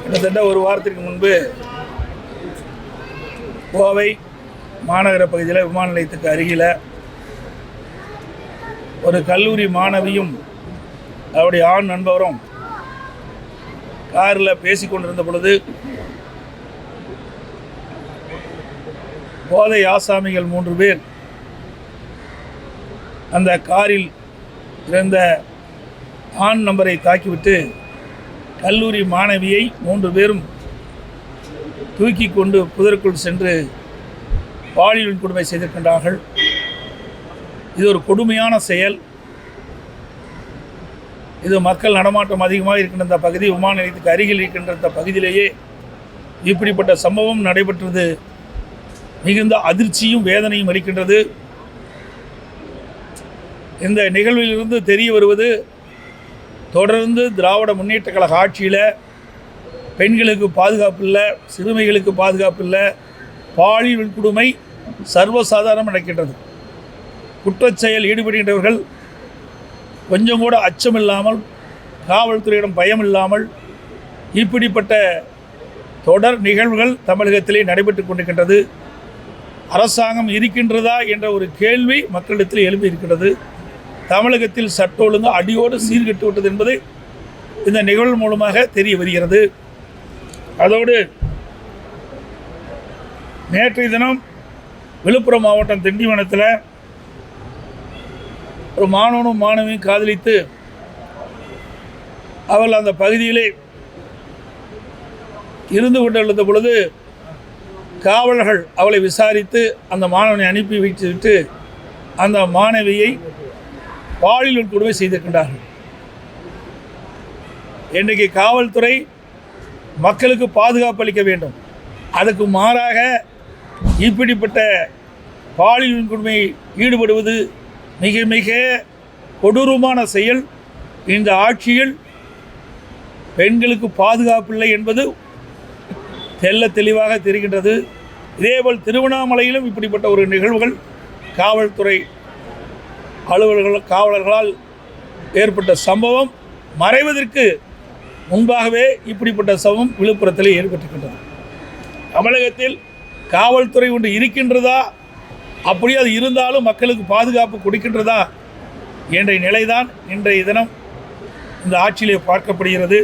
கிட்டத்தட்ட ஒரு வாரத்திற்கு முன்பு கோவை மாநகர பகுதியில் விமான நிலையத்துக்கு அருகில் ஒரு கல்லூரி மாணவியும் அவருடைய ஆண் நண்பரும் காரில் பேசிக்கொண்டிருந்த பொழுது போதை ஆசாமிகள் 3 பேர் அந்த காரில் இருந்த ஆண் நம்பரை தாக்கிவிட்டு கல்லூரி மாணவியை 3 பேரும் தூக்கி கொண்டு புதருக்குள் சென்று பாலியல் கொடுமை செய்திருக்கின்றார்கள். இது ஒரு கொடுமையான செயல். இது மக்கள் நடமாட்டம் அதிகமாக இருக்கின்ற இந்த பகுதி, விமான நிலையத்துக்கு அருகில் இருக்கின்ற இந்த பகுதியிலேயே இப்படிப்பட்ட சம்பவம் நடைபெற்றது மிகுந்த அதிர்ச்சியும் வேதனையும் அளிக்கின்றது. இந்த நிகழ்விலிருந்து தெரிய வருவது, தொடர்ந்து திராவிட முன்னேற்ற கழக ஆட்சியில் பெண்களுக்கு பாதுகாப்பு இல்லை, சிறுமிகளுக்கு பாதுகாப்பு இல்லை, பாலியல் கொடுமை சர்வசாதாரணம் நடக்கின்றது. குற்றச்செயல் ஈடுபடுகின்றவர்கள் கொஞ்சம் கூட அச்சமில்லாமல், காவல்துறையிடம் பயம் இல்லாமல் இப்படிப்பட்ட தொடர் நிகழ்வுகள் தமிழகத்திலே நடைபெற்று கொண்டிருக்கின்றது. அரசாங்கம் இருக்கின்றதா என்ற ஒரு கேள்வி மக்களிடத்தில் எழுப்பி இருக்கின்றது. தமிழகத்தில் சட்ட ஒழுங்கு அடியோடு சீர்கெட்டு விட்டது என்பது இந்த நிகழ்வு மூலமாக தெரிய வருகிறது. அதோடு நேற்றைய தினம் விழுப்புரம் மாவட்டம் திண்டிவனத்தில் ஒரு மாணவனும் மாணவியும் காதலித்து அவள் அந்த பகுதியிலே இருந்து கொண்டிருந்த பொழுது காவலர்கள் அவளை விசாரித்து அந்த மாணவனை அனுப்பி வைத்துவிட்டு அந்த மாணவியை பாலியல் கொடுமை செய்திருக்கின்றார்கள். இன்றைக்கு காவல்துறை மக்களுக்கு பாதுகாப்பு அளிக்க வேண்டும். அதுக்கு மாறாக இப்படிப்பட்ட பாலியல் கொடுமை ஈடுபடுவது மிக மிக கொடூரமான செயல். இந்த ஆட்சியில் பெண்களுக்கு பாதுகாப்பு இல்லை என்பது தெல்ல தெளிவாக தெரிகின்றது. இதேபோல் திருவண்ணாமலையிலும் இப்படிப்பட்ட ஒரு நிகழ்வுகள் காவல்துறை காவலர்களால் ஏற்பட்ட சம்பவம் மறைவதற்கு முன்பாகவே இப்படிப்பட்ட சம்பவம் விழுப்புரத்தில் ஏற்பட்டிருக்கின்றது. தமிழகத்தில் காவல்துறை ஒன்று இருக்கின்றதா, அப்படி அது இருந்தாலும் மக்களுக்கு பாதுகாப்பு கொடுக்கின்றதா என்ற நிலைதான் இன்றைய தினம் இந்த ஆட்சியிலே பார்க்கப்படுகிறது.